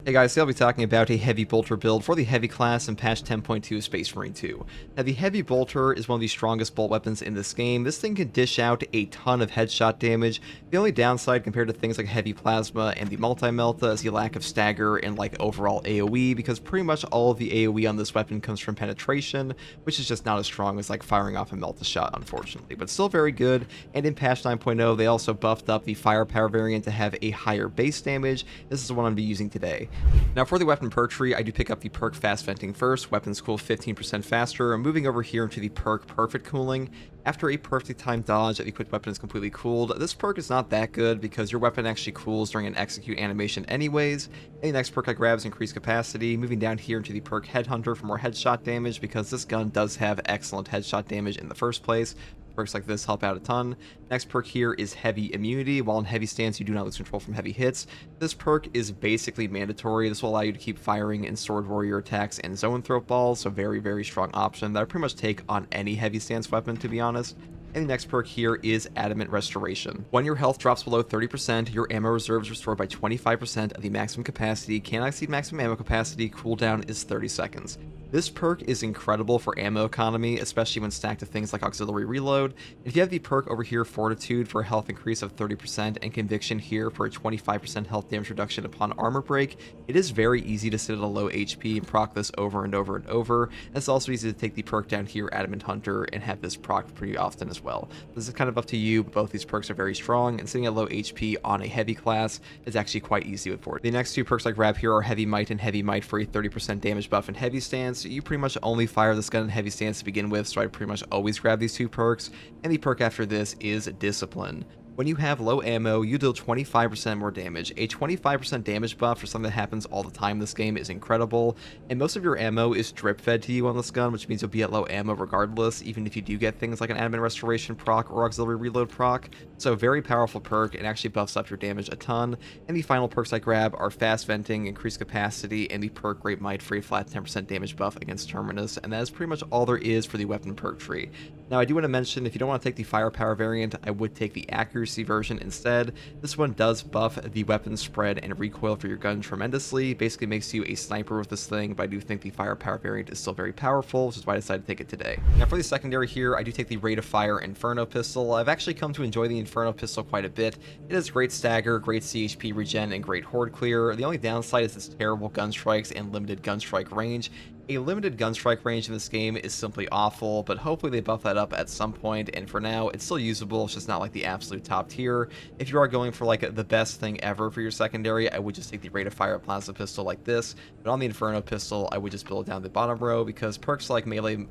Hey guys, today I'll be talking about a Heavy Bolter build for the Heavy class in patch 10.2 of Space Marine 2. Now the Heavy Bolter is one of the strongest bolt weapons in this game. This thing can dish out a ton of headshot damage. The only downside compared to things like Heavy Plasma and the Multi-Melta is the lack of stagger and like overall AoE, because pretty much all of the AoE on this weapon comes from penetration, which is just not as strong as like firing off a Melta shot, unfortunately, but still very good. And in patch 9.0 they also buffed up the Firepower variant to have a higher base damage. This is the one I'm going to be using today. Now for the weapon perk tree, I do pick up the perk Fast Venting first. Weapons cool 15% faster. I'm moving over here into the perk Perfect Cooling. After a perfectly timed dodge, the equipped weapon is completely cooled. This perk is not that good because your weapon actually cools during an execute animation anyways. And the next perk I grab is Increased Capacity. Moving down here into the perk Headhunter for more headshot damage, because this gun does have excellent headshot damage in the first place. Perks like this help out a ton. Next perk here is Heavy Immunity. While in heavy stance, you do not lose control from heavy hits. This perk is basically mandatory. This will allow you to keep firing in Sword Warrior attacks and Zone Throat Balls, so very, very strong option that I pretty much take on any heavy stance weapon, to be honest. And the next perk here is Adamant Restoration. When your health drops below 30%, your ammo reserve is restored by 25% of the maximum capacity. Cannot exceed maximum ammo capacity. Cooldown is 30 seconds. This perk is incredible for ammo economy, especially when stacked to things like Auxiliary Reload. If you have the perk over here, Fortitude, for a health increase of 30%, and Conviction here for a 25% health damage reduction upon armor break, it is very easy to sit at a low HP and proc this over and over and over. And it's also easy to take the perk down here, Adamant Hunter, and have this proc pretty often as well. This is kind of up to you, but both these perks are very strong, and sitting at low HP on a heavy class is actually quite easy with Fortitude. The next two perks I grab here are Heavy Might and Heavy Might for a 30% damage buff in heavy stance. You pretty much only fire this gun in heavy stance to begin with, so I pretty much always grab these two perks. And the perk after this is Discipline. When you have low ammo, you deal 25% more damage. A 25% damage buff for something that happens all the time in this game is incredible, and most of your ammo is drip fed to you on this gun, which means you'll be at low ammo regardless, even if you do get things like an Adamant Restoration proc or Auxiliary Reload proc. So very powerful perk, and actually buffs up your damage a ton. And the final perks I grab are Fast Venting, Increased Capacity, and the perk Great Might for a flat 10% damage buff against Terminus, and that is pretty much all there is for the weapon perk tree. Now I do want to mention, if you don't want to take the Firepower variant, I would take the Accuracy version instead. This one does buff the weapon spread and recoil for your gun tremendously. Basically makes you a sniper with this thing, but I do think the Firepower variant is still very powerful, which is why I decided to take it today. Now for the secondary here, I do take the Rate of Fire Inferno pistol. I've actually come to enjoy the Inferno pistol quite a bit. It has great stagger, great CHP regen, and great horde clear. The only downside is its terrible gun strikes and limited gun strike range. A limited gun strike range in this game is simply awful, but hopefully they buff that up at some point, and for now it's still usable. It's just not like the absolute top tier. If you are going for like the best thing ever for your secondary, I would just take the Rate of Fire Plasma pistol like this, but on the Inferno pistol I would just build it down the bottom row, because perks like Motivated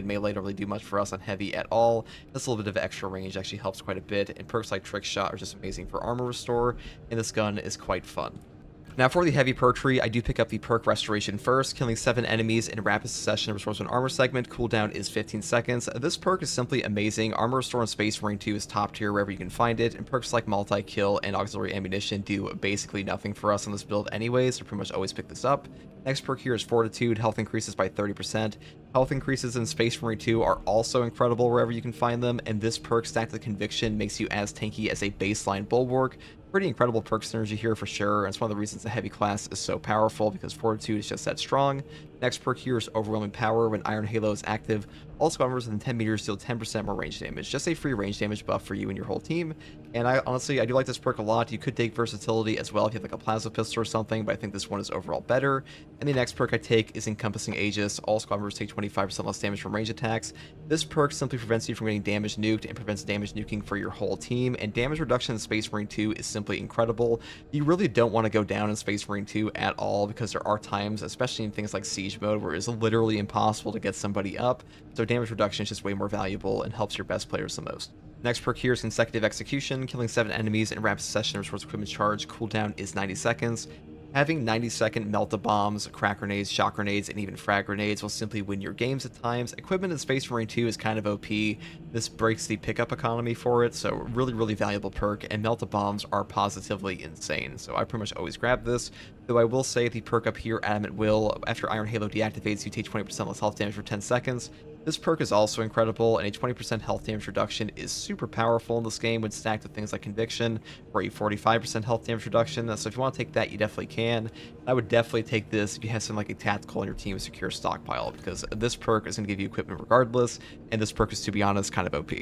Melee don't really do much for us on heavy at all. This little bit of extra range actually helps quite a bit, and perks like Trick Shot are just amazing for armor restore, and this gun is quite fun. Now for the heavy perk tree, I do pick up the perk Restoration first. Killing 7 enemies in rapid succession restores an armor segment. Cooldown is 15 seconds. This perk is simply amazing. Armor restore in Space Marine 2 is top tier wherever you can find it, and perks like Multi-Kill and Auxiliary Ammunition do basically nothing for us on this build anyways, so pretty much always pick this up. Next perk here is Fortitude. Health increases by 30%. Health increases in Space Marine 2 are also incredible wherever you can find them, and this perk stacked with Conviction makes you as tanky as a baseline Bulwark. Pretty incredible perk synergy here for sure, and it's one of the reasons the heavy class is so powerful, because Fortitude is just that strong. Next perk here is Overwhelming Power. When Iron Halo is active, all squadrons within 10 meters deal 10% more range damage. Just a free range damage buff for you and your whole team. And I honestly do like this perk a lot. You could take Versatility as well if you have like a Plasma Pistol or something, but I think this one is overall better. And the next perk I take is Encompassing Aegis. All squadrons take 25% less damage from range attacks. This perk simply prevents you from getting damage nuked and prevents damage nuking for your whole team, and damage reduction in Space Marine 2 is simply incredible. You really don't want to go down in Space Marine 2 at all, because there are times, especially in things like Siege mode, where it's literally impossible to get somebody up, so damage reduction is just way more valuable and helps your best players the most. Next perk here is Consecutive Execution. Killing 7 enemies in rapid succession restores equipment charge. Cooldown is 90 seconds. Having 90-second Melta-Bombs, crack grenades, shock grenades, and even frag grenades will simply win your games at times. Equipment in Space Marine 2 is kind of OP. This breaks the pickup economy for it, so really, really valuable perk, and Melta-Bombs are positively insane, so I pretty much always grab this. Though I will say the perk up here, Adamant Will, after Iron Halo deactivates, you take 20% less health damage for 10 seconds. This perk is also incredible, and a 20% health damage reduction is super powerful in this game when stacked with things like Conviction, or a 45% health damage reduction. So if you want to take that, you definitely can. I would definitely take this if you have something like a tactical on your team with secure stockpile, because this perk is going to give you equipment regardless, and this perk is, to be honest, kind of OP.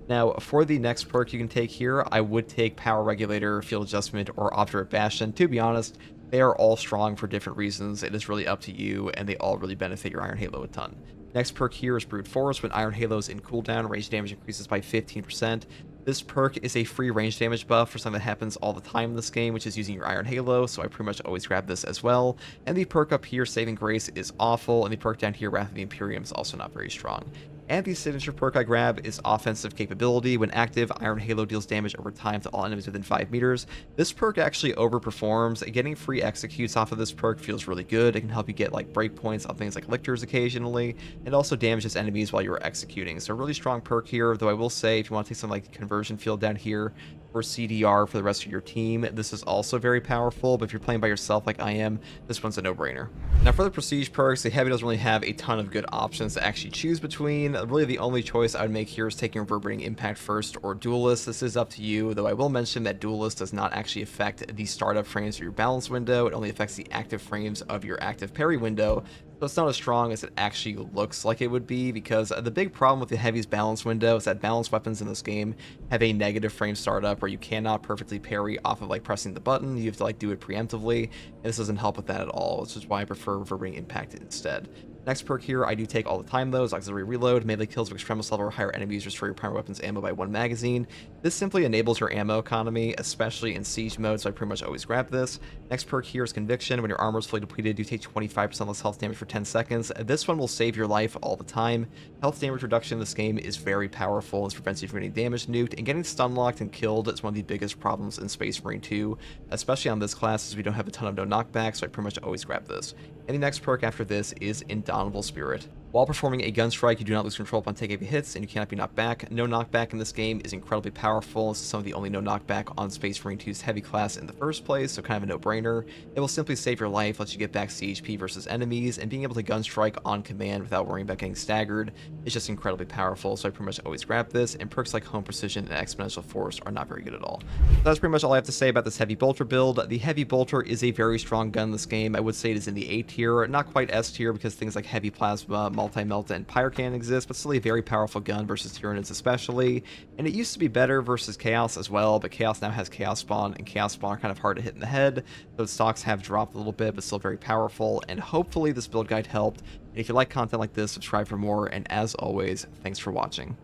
Now, for the next perk you can take here, I would take Power Regulator, Field Adjustment, or Obdurate Bastion. To be honest, they are all strong for different reasons. It is really up to you, and they all really benefit your Iron Halo a ton. Next perk here is Brute Force. When Iron Halo is in cooldown, range damage increases by 15%. This perk is a free range damage buff for something that happens all the time in this game, which is using your Iron Halo, so I pretty much always grab this as well. And the perk up here, Saving Grace, is awful, and the perk down here, Wrath of the Imperium, is also not very strong. And the signature perk I grab is Offensive Capability. When active, Iron Halo deals damage over time to all enemies within 5 meters. This perk actually overperforms. Getting free executes off of this perk feels really good. It can help you get like breakpoints on things like Lictors occasionally, and also damages enemies while you're executing. So a really strong perk here, though I will say if you want to take something like Conversion Field down here, or CDR for the rest of your team, this is also very powerful, but if you're playing by yourself like I am, this one's a no-brainer. Now for the Prestige perks, the Heavy doesn't really have a ton of good options to actually choose between. Really the only choice I would make here is taking Reverberating Impact first or Duelist. This is up to you, though I will mention that Duelist does not actually affect the startup frames of your balance window. It only affects the active frames of your active parry window. So it's not as strong as it actually looks like it would be, because the big problem with the Heavy's balance window is that balanced weapons in this game have a negative frame startup where you cannot perfectly parry off of like pressing the button. You have to like do it preemptively, and this doesn't help with that at all, which is why I prefer Reverberating Impact instead. Next perk here I do take all the time though is Auxiliary Reload. Melee kills of Extremis level or higher enemies restore your primary weapons ammo by 1 magazine. This simply enables your ammo economy, especially in siege mode, so I pretty much always grab this. Next perk here is Conviction. When your armor is fully depleted, you take 25% less health damage for 10 seconds. This one will save your life all the time. Health damage reduction in this game is very powerful. This prevents you from getting damage nuked, and getting stun locked and killed is one of the biggest problems in Space Marine 2, especially on this class, as we don't have a ton of no knockback, so I pretty much always grab this. And the next perk after this is Indomitable Spirit. While performing a gun strike, you do not lose control upon taking heavy hits, and you cannot be knocked back. No knockback in this game is incredibly powerful. This is some of the only no knockback on Space Marine 2's heavy class in the first place, so kind of a no-brainer. It will simply save your life, let you get back CHP versus enemies, and being able to gun strike on command without worrying about getting staggered is just incredibly powerful, so I pretty much always grab this, and perks like Home Precision and Exponential Force are not very good at all. That's pretty much all I have to say about this Heavy Bolter build. The Heavy Bolter is a very strong gun in this game. I would say it is in the A tier, not quite S tier because things like Heavy Plasma, Multi-Melta, and Pyrocan exist, but still a very powerful gun versus Tyranids especially. And it used to be better versus Chaos as well, but Chaos now has Chaos Spawn, and Chaos Spawn are kind of hard to hit in the head. Those stocks have dropped a little bit, but still very powerful, and hopefully this build guide helped. And if you like content like this, subscribe for more, and as always, thanks for watching.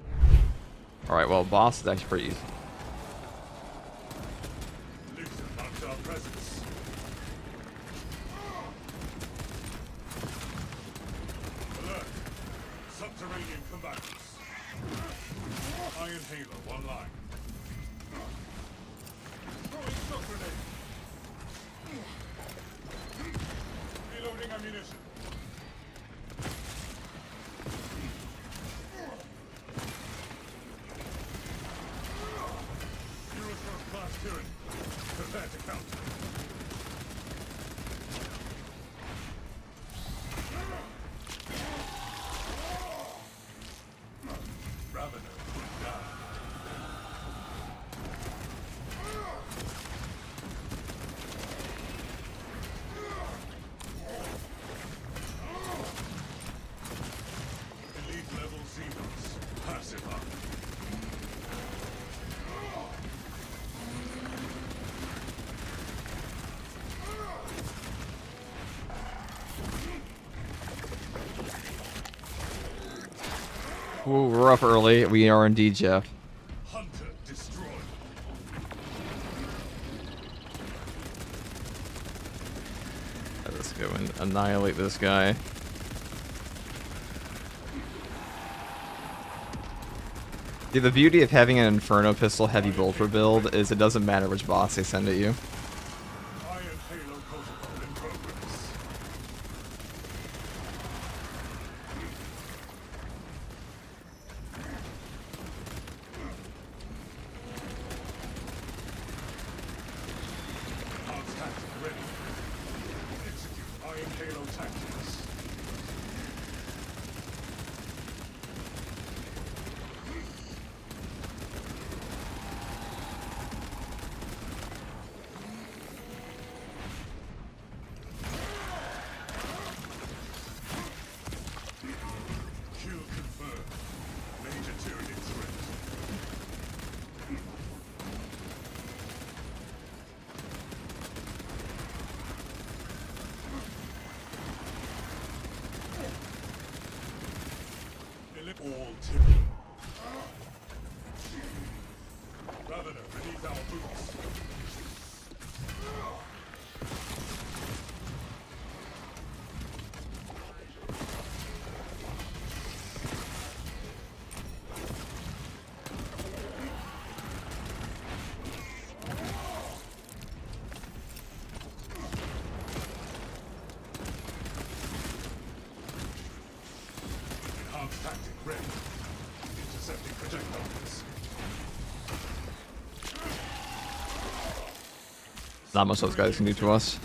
Alright, well, boss is actually pretty easy. Subterranean combatants. Iron Halo online. Throwing shock grenade. Reloading ammunition. You're a first-class tyranny. Prepare to counter. Ooh, we're up early. We are indeed, Jeff. Hunter destroyed. Let's go and annihilate this guy. Yeah, the beauty of having an Inferno Pistol Heavy Bolter build is it doesn't matter which boss they send at you. Iron Halo protocol in progress. Enhanced tactic ready. Not much those guys can do to us.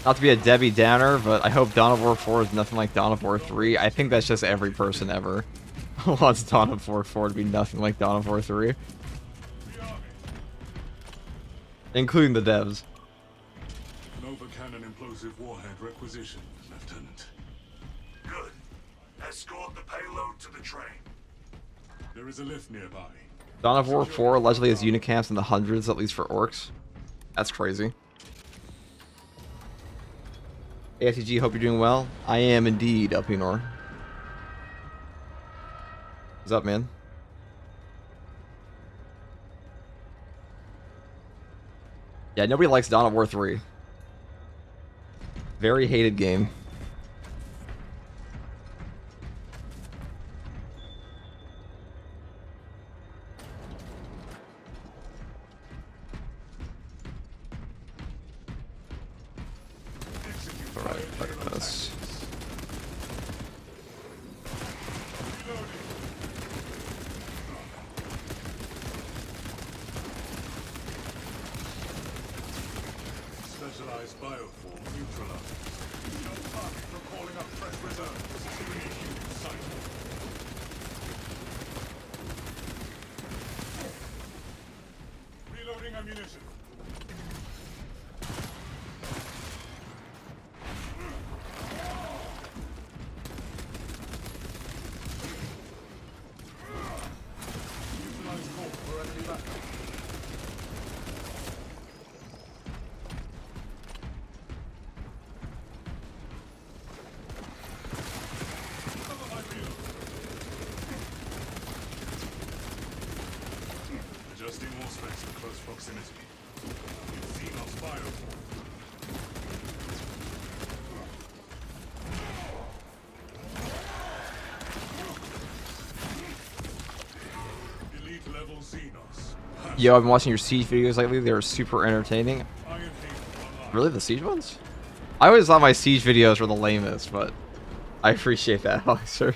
Not to be a Debbie Downer, but I hope Dawn of War 4 is nothing like Dawn of War 3. I think that's just every person ever wants Dawn of War 4 to be nothing like Dawn of War 3. Including the devs. Nova cannon implosive warhead requisitioned, Lieutenant. Good. Escort the payload to the train. There is a lift nearby. Dawn of War 4 allegedly has unicaps in the hundreds, at least for orcs. That's crazy. AFTG, hope you're doing well. I am indeed, Elpinor. What's up, man? Yeah, nobody likes Dawn of War 3. Very hated game. Alright, look at this. Specialized bioform neutralized. No target for calling up fresh reserves. Initiate sight. Reloading ammunition. Neutralized core for enemy backup. Adjusting more specs for close proximity. It's Xenos bioform. Elite level Xenos. Yo, I've been watching your Siege videos lately. They're super entertaining. Iron Halo online. Really, the Siege ones? I always thought my Siege videos were the lamest, but I appreciate that, officer.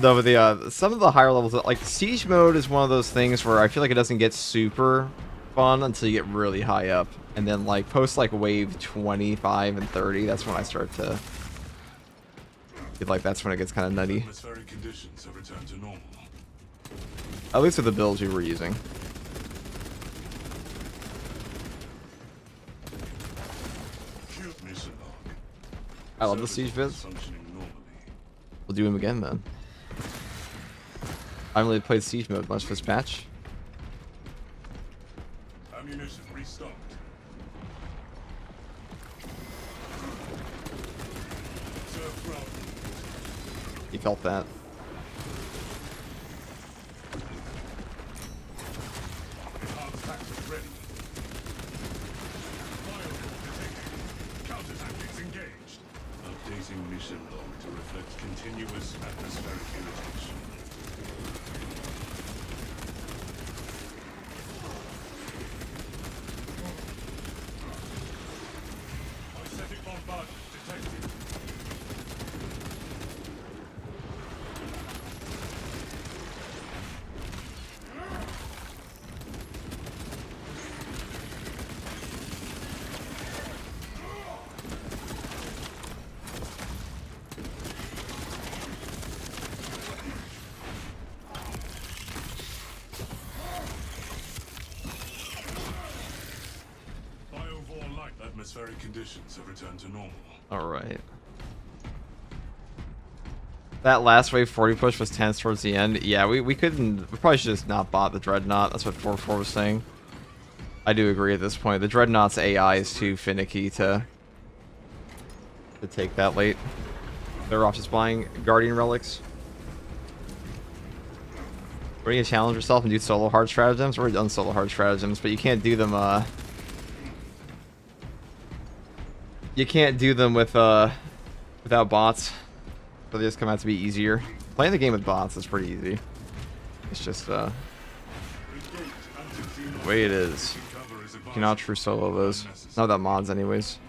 No, but the some of the higher levels, like Siege mode, is one of those things where I feel like it doesn't get super fun until you get really high up, and then like post like wave 25 and 30, that's when I start to feel like that's when it gets kind of nutty. Atmospheric conditions have returned to normal. At least with the builds you were using. Cute mission log. I love the Siege vids. Functioning normally. We'll do them again then. I haven't really played Siege mode much this patch. Ammunition restocked. Observe ground. You felt that. Enhanced tactics ready. Bioform detected. Counter-tactics engaged. Updating mission log to reflect continuous atmospheric irritation. Aesthetic bombardment detected. Biovore light. Atmospheric conditions have returned to normal. Alright. That last wave 40 push was tense towards the end. Yeah, we couldn't... We probably should just not bought the Dreadnought. That's what 4-4 was saying. I do agree at this point. The Dreadnought's AI is too finicky to take that late. They're off just buying Guardian Relics. We're gonna challenge yourself and do solo hard stratagems. We've already done solo hard stratagems, but you can't do them, you can't do them with, without bots. So they just come out to be easier. Playing the game with bots is pretty easy. It's just, the way it is. You cannot true solo those. Not that mods, anyways.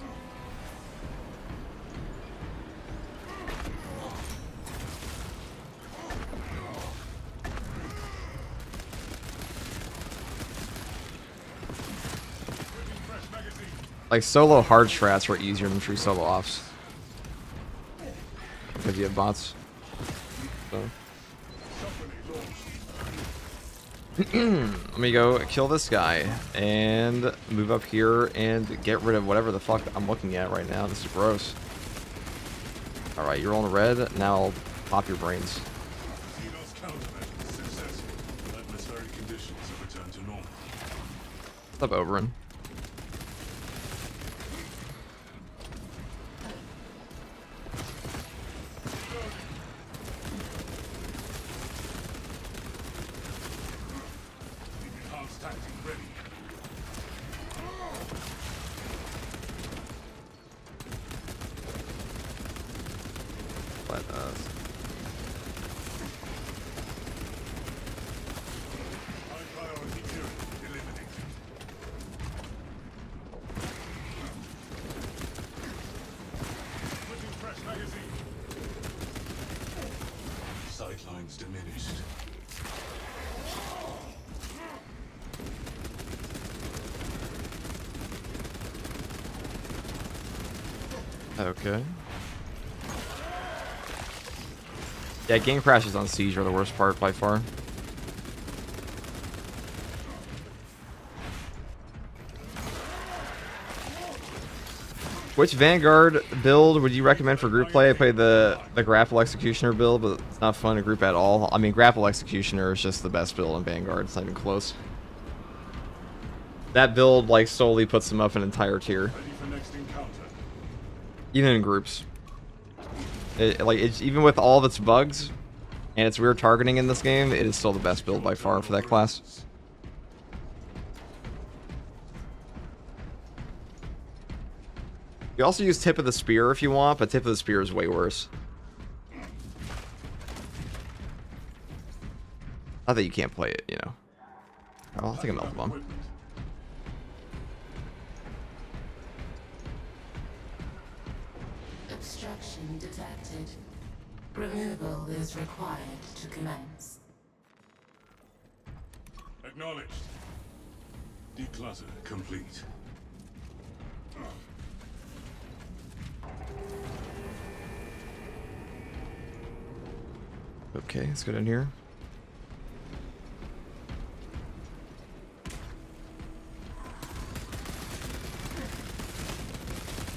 Like, solo hard strats were easier than true solo offs. Because you have bots. So. Let me go kill this guy and move up here and get rid of whatever the fuck I'm looking at right now. This is gross. Alright, you're on red. Now I'll pop your brains. What's up, Oberyn? Sightlines diminished. Okay. Yeah, game crashes on Siege are the worst part by far. Which Vanguard build would you recommend for group play? I play the Grapple Executioner build, but it's not fun to group at all. I mean, Grapple Executioner is just the best build in Vanguard. It's not even close. That build, like, solely puts them up an entire tier. Even in groups. It's even with all of its bugs and its weird targeting in this game, it is still the best build by far for that class. You also use Tip of the Spear if you want, but Tip of the Spear is way worse. Not that you can't play it, you know. Oh, I'll take a Melt Bomb. Obstruction detected. Removal is required to commence. Acknowledged. Declutter complete. Okay, let's go down here.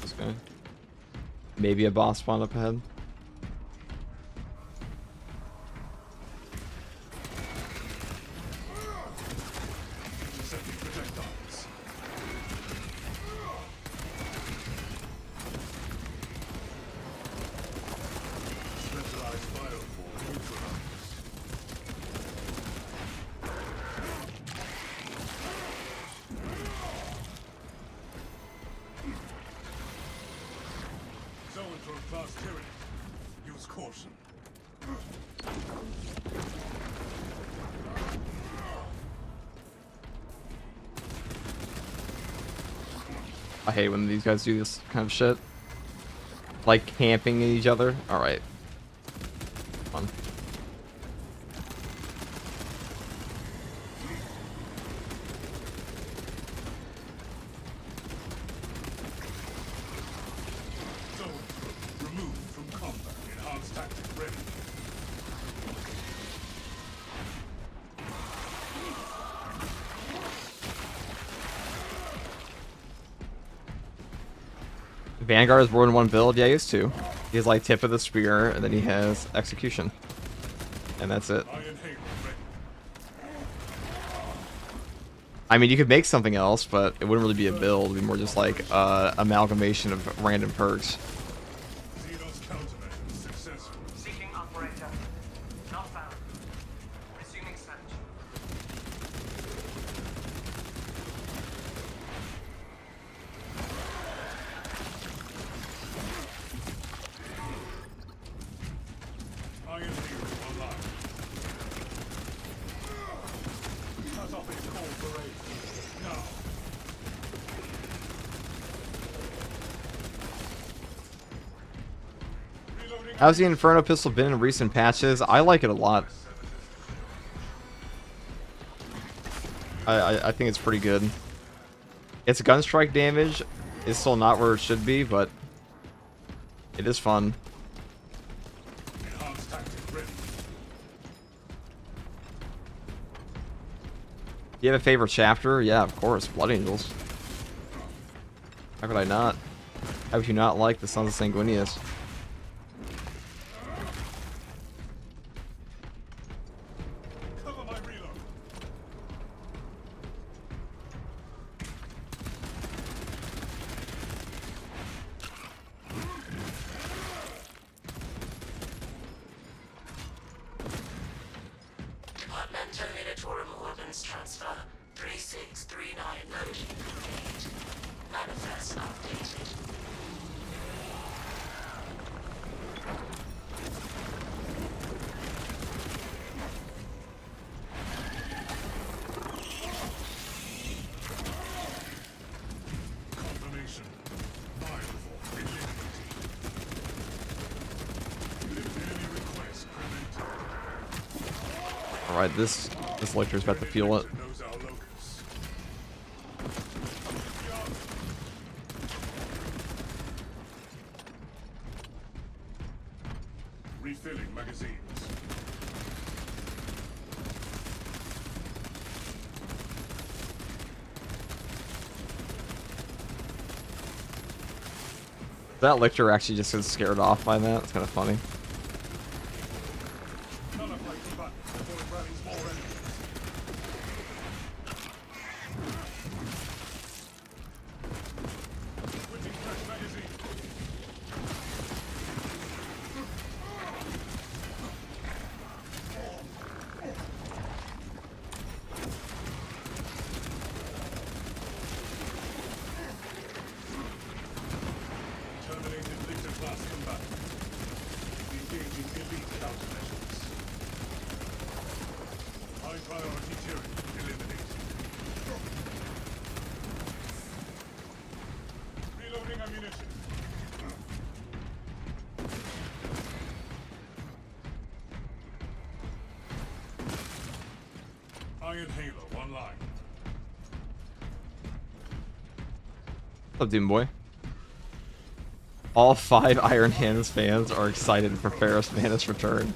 This guy. Maybe a boss spawn up ahead. Use caution. I hate when these guys do this kind of shit. Like camping each other. Alright. Fun. Vanguard is more than one build? Yeah, he has two. He has like Tip of the Spear, and then he has Execution. And that's it. I mean, you could make something else, but it wouldn't really be a build. It would be more just like amalgamation of random perks. Seeking operator. Not found. Resuming search. How's the Inferno Pistol been in recent patches? I like it a lot. I think it's pretty good. Its gun strike damage It's still not where it should be, but it is fun. Enhanced tactic ready. You have a favorite chapter? Yeah, of course. Blood Angels. How could I not? How would you not like the Sons of Sanguinius? Cover my reload. Departmental Editorial Weapons Transfer 3639 loading complete. Manifest updated. Confirmation. Firewall eliminated. Daily request prevented. All right, this lecture's about to feel it. Knows our locus. Refilling magazines. That lecture actually just gets scared off by that. It's kind of funny. None of like the button before it rallies more enemies. Switching fresh magazine. Terminated Victor class combatant. Engaging elite countermeasures. High priority tyranny eliminated. Reloading ammunition. Iron Halo online. What's up, Doom Boy? All 5 Iron Hands fans are excited for Ferris Manus' return.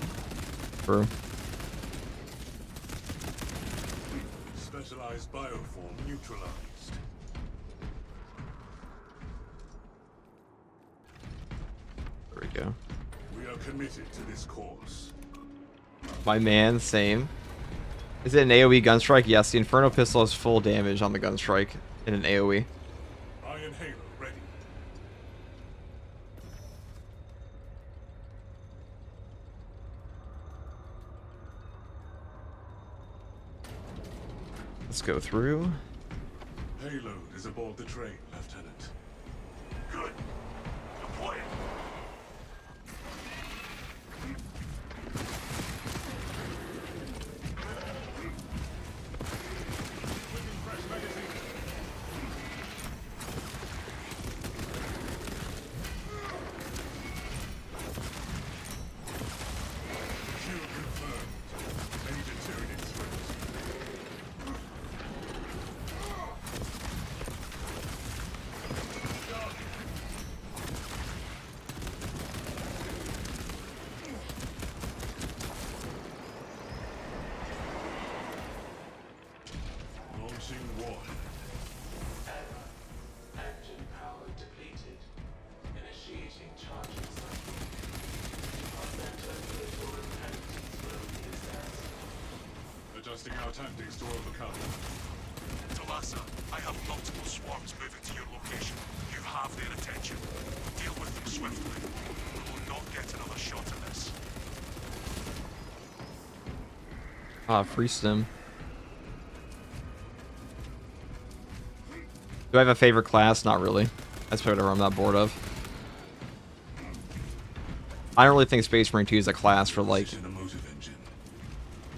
True. Specialized bioform neutralized. There we go. We are committed to this course. My man, same. Is it an AoE gunstrike? Yes, the Inferno Pistol has full damage on the gunstrike in an AoE. Iron Halo ready. Let's go through. Payload is aboard the train, Lieutenant. Good. Deploy it. Switching fresh magazine. Kill confirmed. Major Tyranid threat. Launching warhead. Engine power depleted. Initiating charging cycle. Departmental Editorial penalties will be assessed. Adjusting our tactics to overcome. Talassa, I have multiple swarms moving to your location. You have their attention. Deal with them swiftly. We will not get another shot at this. Ah, free stim. Do I have a favorite class? Not really. That's whatever I'm not bored of. I don't really think Space Marine 2 is a class for like In a motive engine.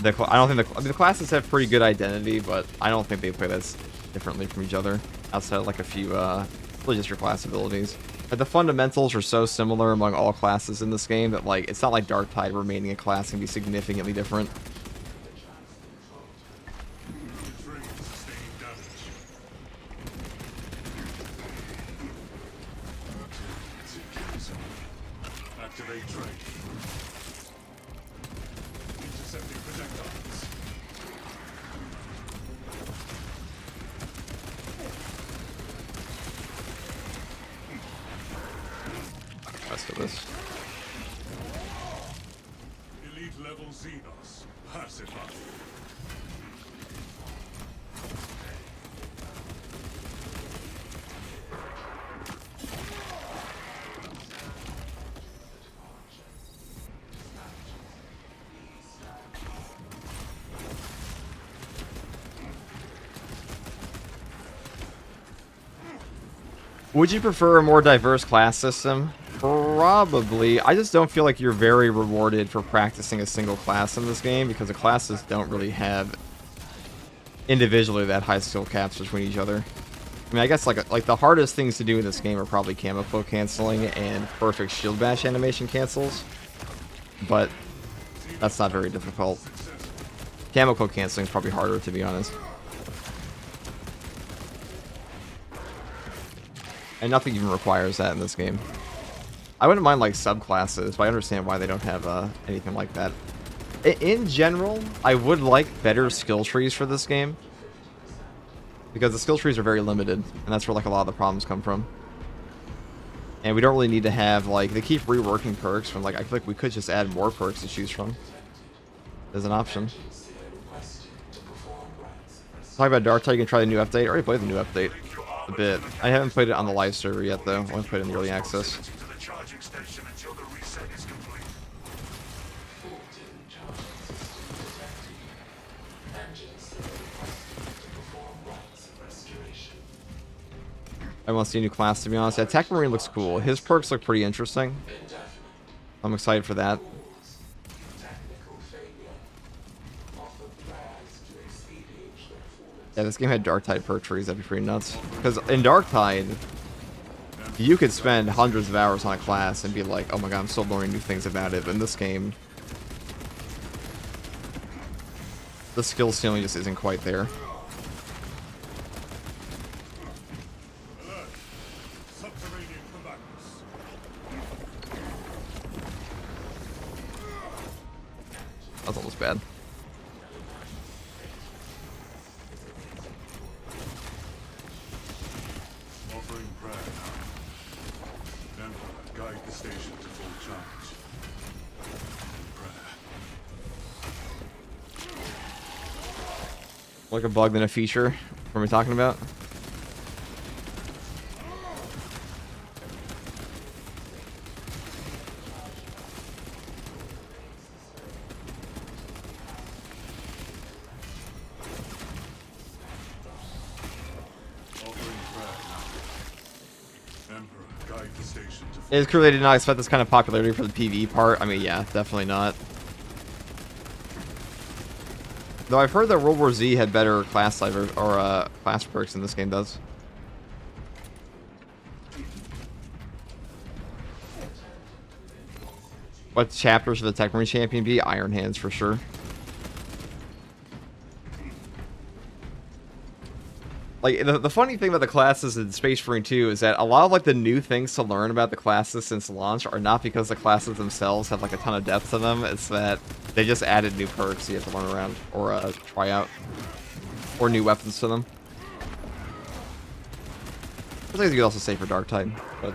I don't think the classes have pretty good identity, but I don't think they play this differently from each other outside of like a few really just your class abilities. Like, the fundamentals are so similar among all classes in this game that like it's not like Dark Tide remaining a class can be significantly different. The train sustaining damage. Activate train. Intercepting projectiles. Rest of this. Elite level Xenos. Pacified. Would you prefer a more diverse class system? Probably. I just don't feel like you're very rewarded for practicing a single class in this game because the classes don't really have individually that high skill caps between each other. I mean, I guess like the hardest things to do in this game are probably camo flow canceling and perfect shield bash animation cancels, but that's not very difficult. Camo flow canceling is probably harder, to be honest. And nothing even requires that in this game. I wouldn't mind like subclasses, but I understand why they don't have anything like that. In general, I would like better skill trees for this game, because the skill trees are very limited, and that's where like a lot of the problems come from. And we don't really need to have like, they keep reworking perks from like, I feel like we could just add more perks to choose from. There's an option. Talk about Dark Tide, you can try the new update. I already played the new update a bit. I haven't played it on the live server yet though. I only played it in the early access. To the charging station until the reset is complete. I want to see a new class, to be honest. Yeah, Tech Marine looks cool. His perks look pretty interesting. I'm excited for that. Yeah, this game had Dark Tide perk trees. That'd be pretty nuts. Because in Dark Tide, you could spend hundreds of hours on a class and be like, oh my god, I'm still learning new things about it. But in this game, the skill ceiling just isn't quite there. Subterranean combatants. That's almost bad. Offering prayer now. Emperor, guide the station to full charge. Prayer. Like a bug than a feature. What are we talking about? Offering prayer now. Emperor, guide the station to full It's clear they did not expect this kind of popularity for the PvE part. I mean, yeah, definitely not. Though I've heard that World War Z had better class library or class perks than this game does. What chapters of the Tech Marine Champion be? Iron Hands for sure. Like, the funny thing about the classes in Space Marine 2 is that a lot of, like, the new things to learn about the classes since launch are not because the classes themselves have, like, a ton of depth to them. It's that they just added new perks you have to learn around or try out. Or new weapons to them. I think you could also say for Dark Tide, but...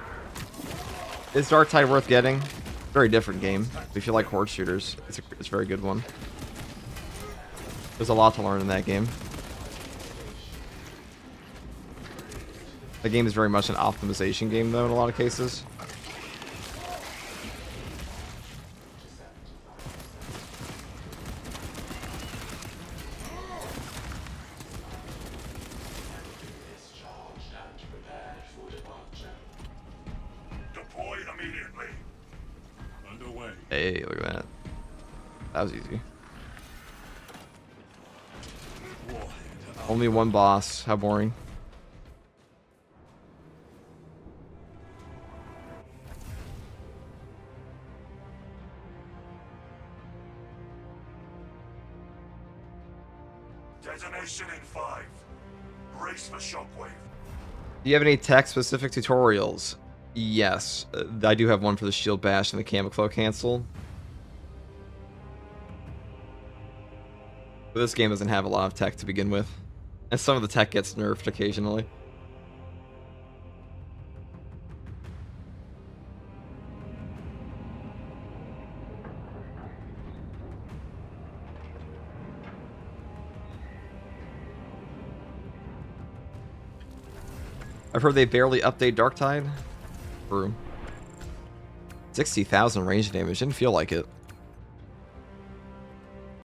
Is Dark Tide worth getting? Very different game. If you like horde shooters, it's a very good one. There's a lot to learn in that game. The game is very much an optimization game, though, in a lot of cases. Deploy immediately. underway. Hey, look at that. That was easy. Warhead. Only one boss. How boring. Detonation in 5. Brace for shockwave. Do you have any tech-specific tutorials? Yes, I do have one for the shield bash and the Camoflow cancel. But this game doesn't have a lot of tech to begin with. And some of the tech gets nerfed occasionally. I've heard they barely update Darktide. True. 60,000 range damage, didn't feel like it.